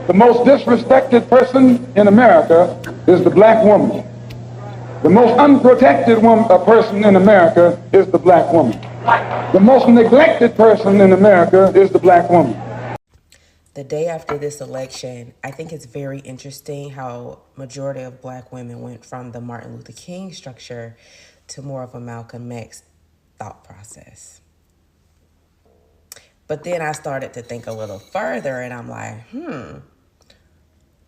The most disrespected person in America is the black woman. The most unprotected person in America is the black woman. The most neglected person in America is the black woman. The day after this election, I think it's very interesting how majority of black women went from the Martin Luther King structure to more of a Malcolm X thought process. But then I started to think a little further and I'm like,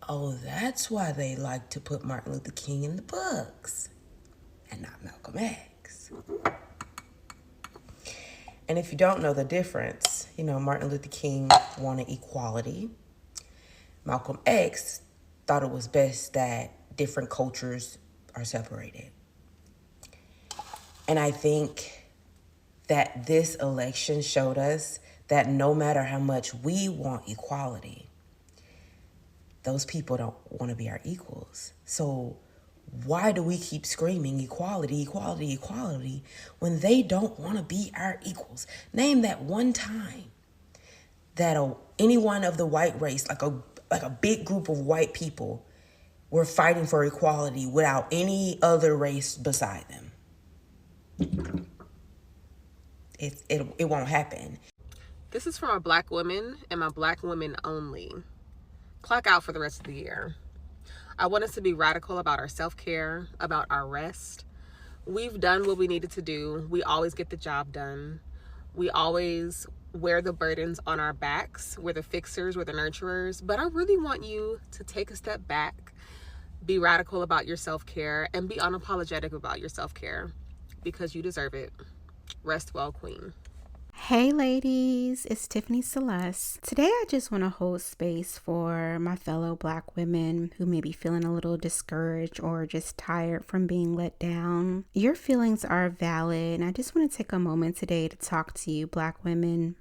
oh, that's why they like to put Martin Luther King in the books and not Malcolm X. And if you don't know the difference, Martin Luther King wanted equality. Malcolm X thought it was best that different cultures are separated. And I think that this election showed us that no matter how much we want equality, those people don't want to be our equals. So why do we keep screaming equality, equality, equality when they don't want to be our equals? Name that one time that anyone of the white race, like a big group of white people, were fighting for equality without any other race beside them. It won't happen. This is from a black woman and my black women only. Clock out for the rest of the year. I want us to be radical about our self-care, about our rest. We've done what we needed to do. We always get the job done. We always wear the burdens on our backs. We're the fixers, we're the nurturers. But I really want you to take a step back, be radical about your self-care, and be unapologetic about your self-care because you deserve it. Rest well, queen. Hey ladies, it's Tiffany Celeste. Today I just want to hold space for my fellow black women who may be feeling a little discouraged or just tired from being let down. Your feelings are valid, and I just want to take a moment today to talk to you black women.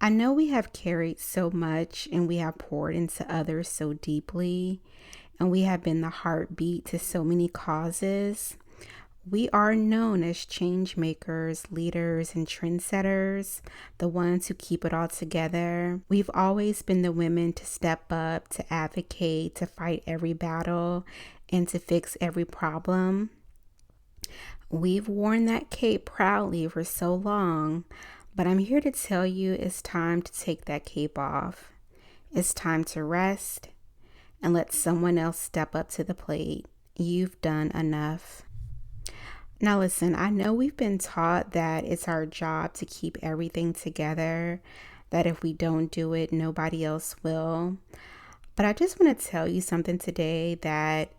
I know we have carried so much and we have poured into others so deeply, and we have been the heartbeat to so many causes. We are known as change makers, leaders, and trendsetters, the ones who keep it all together. We've always been the women to step up, to advocate, to fight every battle, and to fix every problem. We've worn that cape proudly for so long, but I'm here to tell you it's time to take that cape off. It's time to rest and let someone else step up to the plate. You've done enough. Now listen, I know we've been taught that it's our job to keep everything together, that if we don't do it, nobody else will. But I just want to tell you something today, that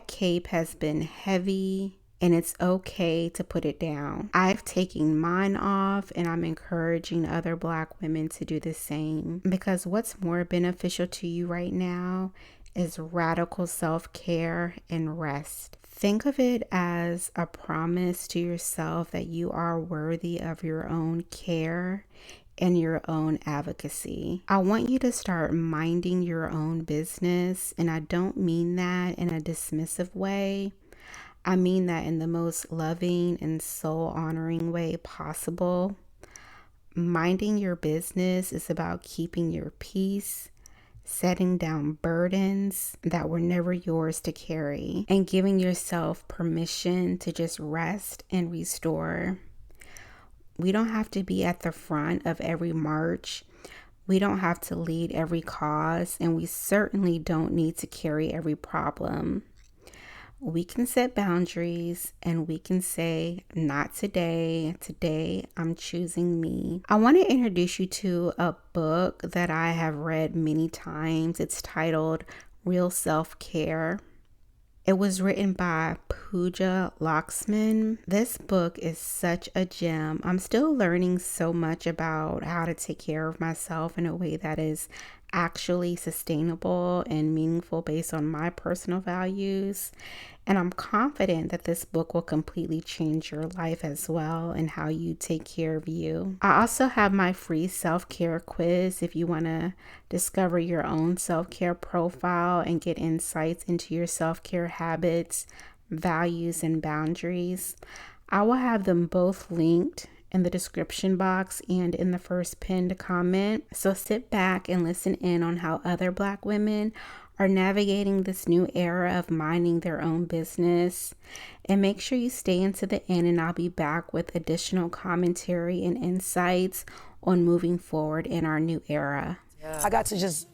cape has been heavy and it's okay to put it down. I've taken mine off and I'm encouraging other black women to do the same, because what's more beneficial to you right now is radical self-care and rest. Think of it as a promise to yourself that you are worthy of your own care and your own advocacy. I want you to start minding your own business, and I don't mean that in a dismissive way. I mean that in the most loving and soul-honoring way possible. Minding your business is about keeping your peace, setting down burdens that were never yours to carry, and giving yourself permission to just rest and restore. We don't have to be at the front of every march. We don't have to lead every cause, and we certainly don't need to carry every problem. We can set boundaries and we can say, not today. Today, I'm choosing me. I want to introduce you to a book that I have read many times. It's titled Real Self-Care. It was written by Pooja, Lakshmin. This book is such a gem. I'm still learning so much about how to take care of myself in a way that is actually sustainable and meaningful based on my personal values. And I'm confident that this book will completely change your life as well and how you take care of you. I also have my free self-care quiz if you want to discover your own self-care profile and get insights into your self-care habits, values, and boundaries. I will have them both linked in the description box and in the first pinned comment. So sit back and listen in on how other Black women are navigating this new era of minding their own business. And make sure you stay into the end, and I'll be back with additional commentary and insights on moving forward in our new era. I got to just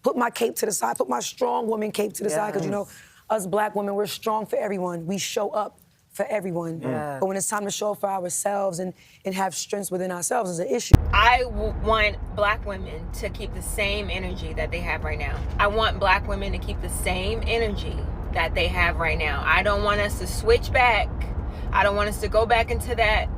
put my cape to the side, put my strong woman cape to the side, because, you know, us Black women, we're strong for everyone. We show up for everyone. But when it's time to show up for ourselves and have strengths within ourselves is an issue. I want Black women to keep the same energy that they have right now. I want Black women to keep the same energy that they have right now. I don't want us to switch back. I don't want us to go back into that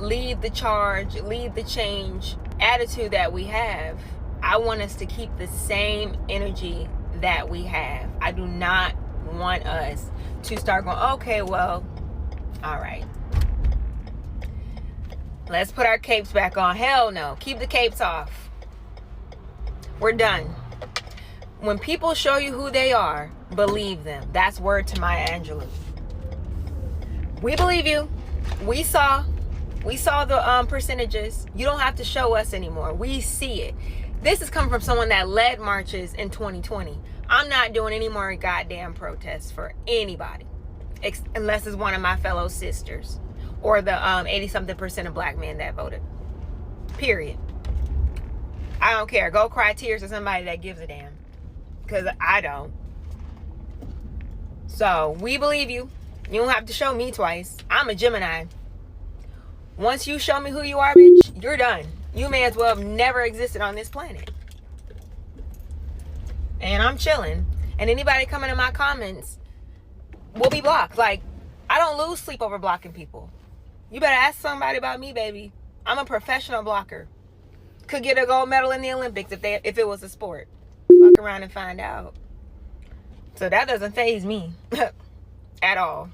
lead the charge, lead the change attitude that we have. I want us to keep the same energy that we have. I do not want us to start going, okay, well, all right, let's put our capes back on. Hell no. Keep the capes off. We're done. When people show you who they are, believe them. That's word to Maya Angelou. We believe you. We saw the percentages. You don't have to show us anymore. We see it. This is coming from someone that led marches in 2020. I'm not doing any more goddamn protests for anybody, unless it's one of my fellow sisters or the 80-something% of Black men that voted. Period. I don't care. Go cry tears to somebody that gives a damn, because I don't. So we believe you. You don't have to show me twice. I'm a Gemini. Once you show me who you are, bitch, you're done. You may as well have never existed on this planet. And I'm chilling. And anybody coming in my comments will be blocked. Like, I don't lose sleep over blocking people. You better ask somebody about me, baby. I'm a professional blocker. Could get a gold medal in the Olympics if it was a sport. Fuck around and find out. So that doesn't faze me at all.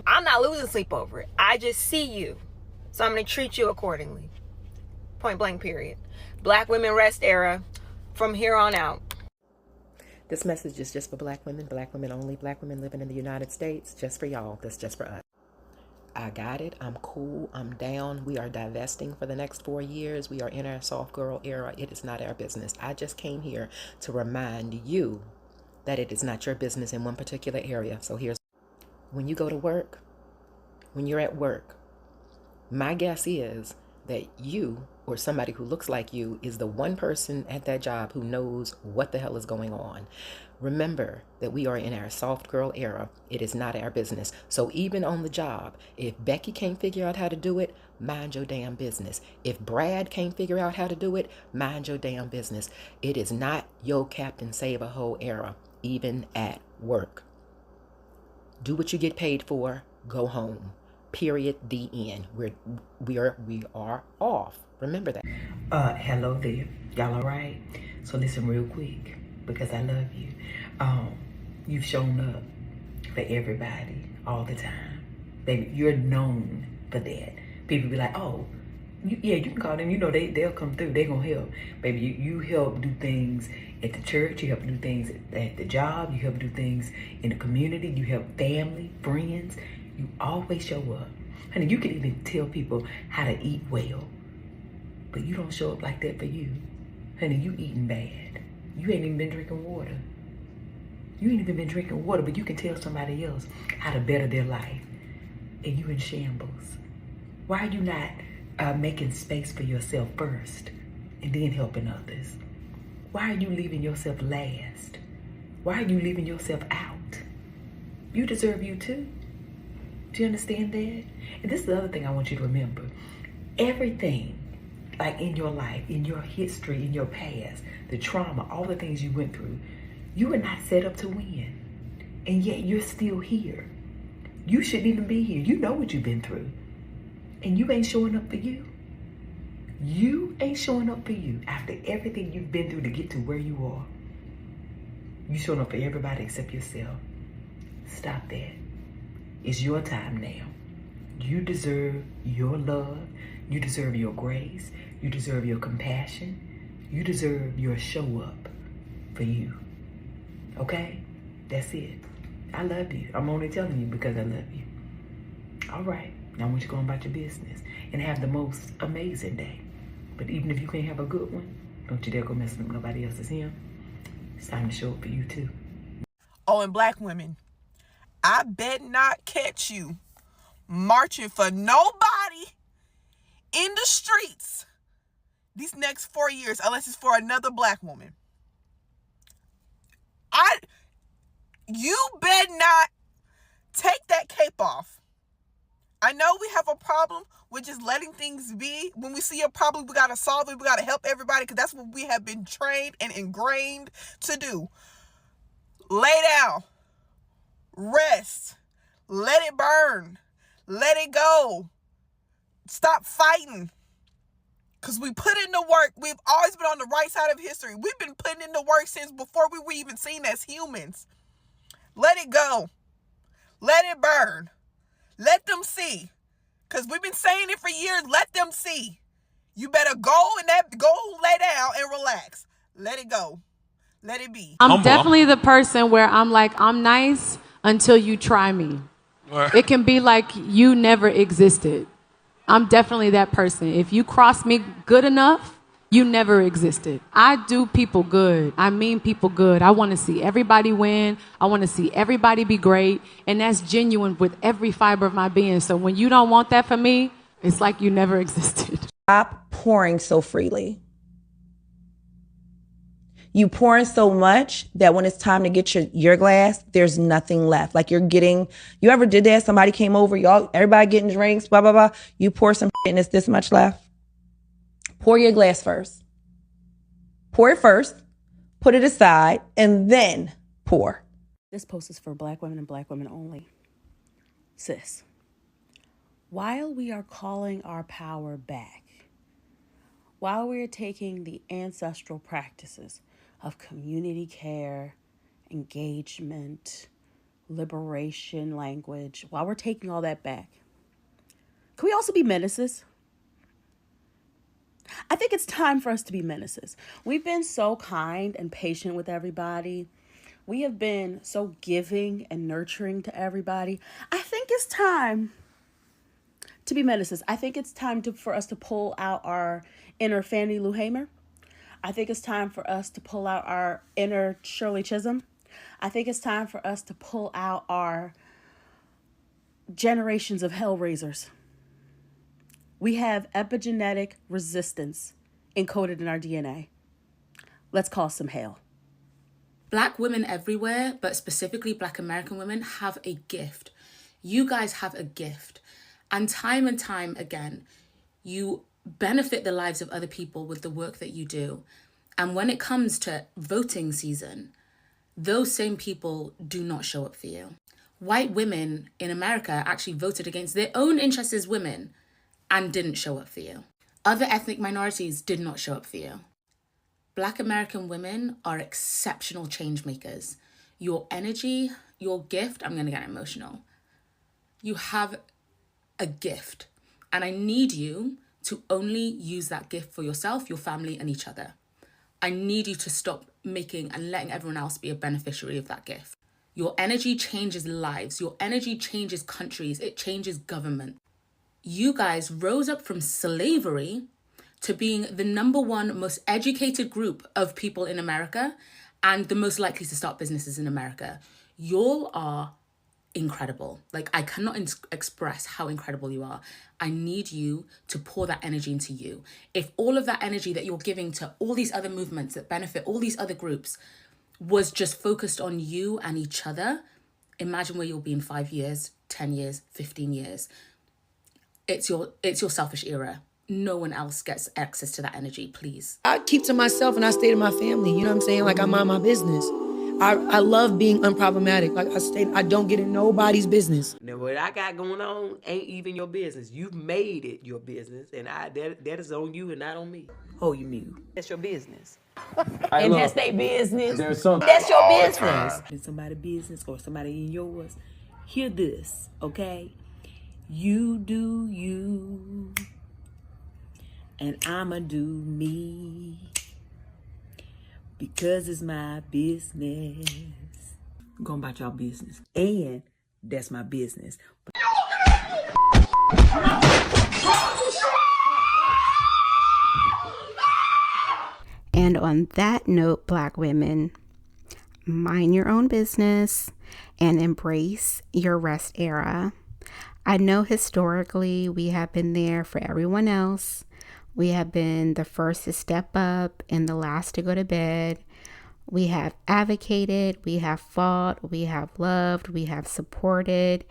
I'm not losing sleep over it. I just see you. So I'm going to treat you accordingly. Point blank, period. Black women rest era from here on out. This message is just for Black women only, Black women living in the United States, just for y'all. That's just for us. I got it. I'm cool. I'm down. We are divesting for the next 4 years. We are in our soft girl era. It is not our business. I just came here to remind you that it is not your business in one particular area. So here's, when you go to work, when you're at work, my guess is that you or somebody who looks like you is the one person at that job who knows what the hell is going on. Remember that we are in our soft girl era. It is not our business. So even on the job, if Becky can't figure out how to do it, mind your damn business. If Brad can't figure out how to do it, mind your damn business. It is not your Captain Save-A-Ho era, even at work. Do what you get paid for, go home. Period. The end. We are off. Remember that. Hello there. Y'all all right? So listen real quick, because I love you. You've shown up for everybody all the time. Baby, you're known for that. People be like, oh, you can call them. You know, they'll come through. They're going to help. Baby, you help do things at the church. You help do things at the job. You help do things in the community. You help family, friends. You always show up. Honey, you can even tell people how to eat well, but you don't show up like that for you. Honey, you eating bad. You ain't even been drinking water. You ain't even been drinking water, but you can tell somebody else how to better their life, and you in shambles. Why are you not making space for yourself first and then helping others? Why are you leaving yourself last? Why are you leaving yourself out? You deserve you too. Do you understand that? And this is the other thing I want you to remember. Everything, like in your life, in your history, in your past, the trauma, all the things you went through, you were not set up to win. And yet you're still here. You shouldn't even be here. You know what you've been through. And you ain't showing up for you. You ain't showing up for you after everything you've been through to get to where you are. You showing up for everybody except yourself. Stop that. It's your time now. You deserve your love. You deserve your grace. You deserve your compassion. You deserve your show up for you. Okay? That's it. I love you. I'm only telling you because I love you. All right. Now I want you to go about your business. and have the most amazing day. But even if you can't have a good one, don't you dare go messing up nobody else's hymn. It's time to show up for you too. Oh, and black women, I bet not catch you marching for nobody in the streets these next 4 years unless it's for another black woman. You bet not take that cape off. I know we have a problem with just letting things be. When we see a problem, we got to solve it. We got to help everybody because that's what we have been trained and ingrained to do. Lay down. Rest. Let it burn. Let it go. Stop fighting. Because we put in the work. We've always been on the right side of history. We've been putting in the work since before we were even seen as humans. Let it go. Let it burn. Let them see. Because we've been saying it for years. Let them see. You better go lay down and relax. Let it go. Let it be. I'm definitely the person where I'm like, I'm nice until you try me. It can be like you never existed. I'm definitely that person. If you cross me good enough, you never existed. I do people good. I mean people good. I want to see everybody win. I want to see everybody be great. And that's genuine with every fiber of my being. So when you don't want that for me, it's like you never existed. Stop pouring so freely. You pouring so much that when it's time to get your glass, there's nothing left. Like you ever did that? Somebody came over, everybody getting drinks, blah, blah, blah. You pour some and it's this much left. Pour your glass first. Pour it first, put it aside, and then pour. This post is for black women and black women only. Sis, while we are calling our power back, while we are taking the ancestral practices of community care, engagement, liberation language, while we're taking all that back, can we also be menaces? I think it's time for us to be menaces. We've been so kind and patient with everybody. We have been so giving and nurturing to everybody. I think it's time to be menaces. I think it's time for us to pull out our inner Fannie Lou Hamer. I think it's time for us to pull out our inner Shirley Chisholm. I think it's time for us to pull out our generations of hellraisers. We have epigenetic resistance encoded in our DNA. Let's cause some hell. Black women everywhere, but specifically Black American women, have a gift. You guys have a gift. And time again, you benefit the lives of other people with the work that you do. And when it comes to voting season, those same people do not show up for you. White women in America actually voted against their own interests as women and didn't show up for you. Other ethnic minorities did not show up for you. Black American women are exceptional change makers. Your energy, your gift, I'm gonna get emotional. You have a gift, and I need you to only use that gift for yourself, your family, and each other. I need you to stop making and letting everyone else be a beneficiary of that gift. Your energy changes lives. Your energy changes countries. It changes government. You guys rose up from slavery to being the number one most educated group of people in America and the most likely to start businesses in America. You are incredible. Like, I cannot express how incredible you are. I need you to pour that energy into you. If all of that energy that you're giving to all these other movements that benefit all these other groups was just focused on you and each other, imagine where you'll be in 5 years, 10 years, 15 years. It's your selfish era. No one else gets access to that energy, please. I keep to myself and I stay to my family. You know what I'm saying? Like, I mind my business. I love being unproblematic. Like I don't get in nobody's business. Now, what I got going on ain't even your business. You've made it your business, and that is on you and not on me. Oh, you mute. That's your business. And that's their business. There's something. That's your business. In somebody's business or somebody in yours, hear this, okay? You do you, and I'ma do me, because it's my business. Go about your business, and that's my business. And on that note, Black women, mind your own business and embrace your rest era. I know historically we have been there for everyone else. We have been the first to step up and the last to go to bed. We have advocated, we have fought, we have loved, we have supported.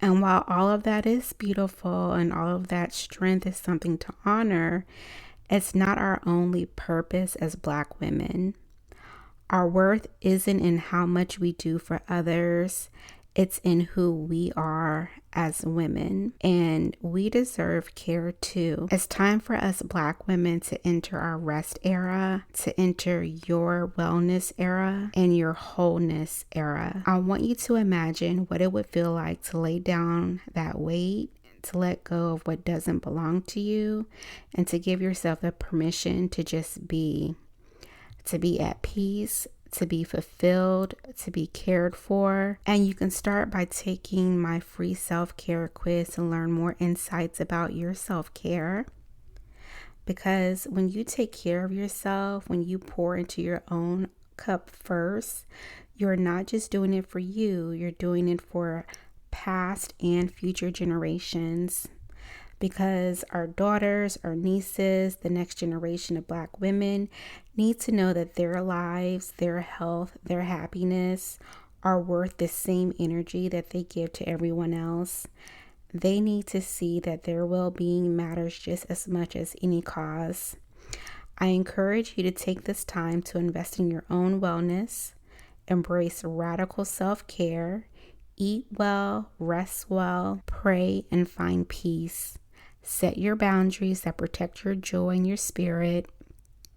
And while all of that is beautiful and all of that strength is something to honor, it's not our only purpose as Black women. Our worth isn't in how much we do for others. It's in who we are as women, and we deserve care too. It's time for us Black women to enter our rest era, to enter your wellness era and your wholeness era. I want you to imagine what it would feel like to lay down that weight, to let go of what doesn't belong to you, and to give yourself the permission to just be, to be at peace, to be fulfilled, to be cared for. And you can start by taking my free self-care quiz to learn more insights about your self-care. Because when you take care of yourself, when you pour into your own cup first, you're not just doing it for you, you're doing it for past and future generations. Because our daughters, our nieces, the next generation of Black women need to know that their lives, their health, their happiness are worth the same energy that they give to everyone else. They need to see that their well-being matters just as much as any cause. I encourage you to take this time to invest in your own wellness, embrace radical self-care, eat well, rest well, pray, and find peace. Set your boundaries that protect your joy and your spirit.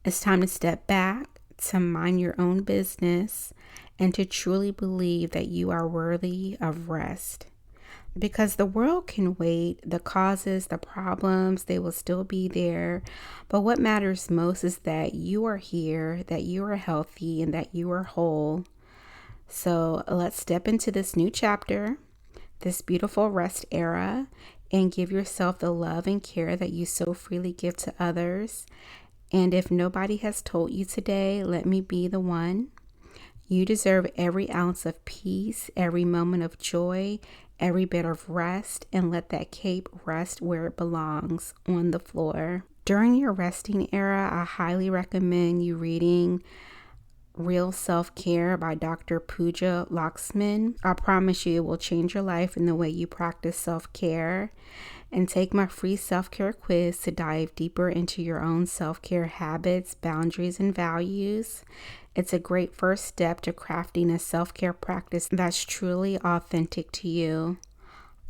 It's time to step back, to mind your own business, and to truly believe that you are worthy of rest. Because the world can wait, the causes, the problems, they will still be there. But what matters most is that you are here, that you are healthy, and that you are whole. So let's step into this new chapter, this beautiful rest era, and give yourself the love and care that you so freely give to others. And if nobody has told you today, let me be the one. You deserve every ounce of peace, every moment of joy, every bit of rest, and let that cape rest where it belongs, on the floor. During your resting era, I highly recommend you reading Real Self-Care by Dr. Pooja, Lakshmin. I promise you it will change your life in the way you practice self-care. And take my free self-care quiz to dive deeper into your own self-care habits, boundaries, and values. It's a great first step to crafting a self-care practice that's truly authentic to you.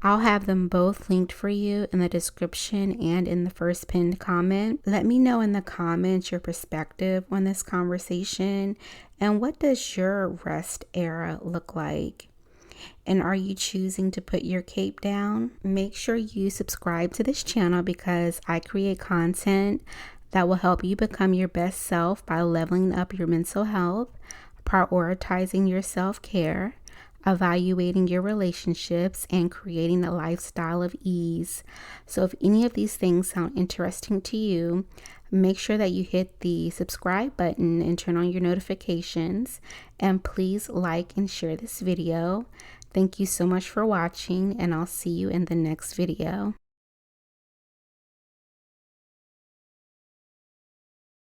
I'll have them both linked for you in the description and in the first pinned comment. Let me know in the comments your perspective on this conversation and what does your rest era look like? And are you choosing to put your cape down? Make sure you subscribe to this channel because I create content that will help you become your best self by leveling up your mental health, prioritizing your self-care, evaluating your relationships, and creating a lifestyle of ease. So if any of these things sound interesting to you, make sure that you hit the subscribe button and turn on your notifications. And please like and share this video. Thank you so much for watching, and I'll see you in the next video.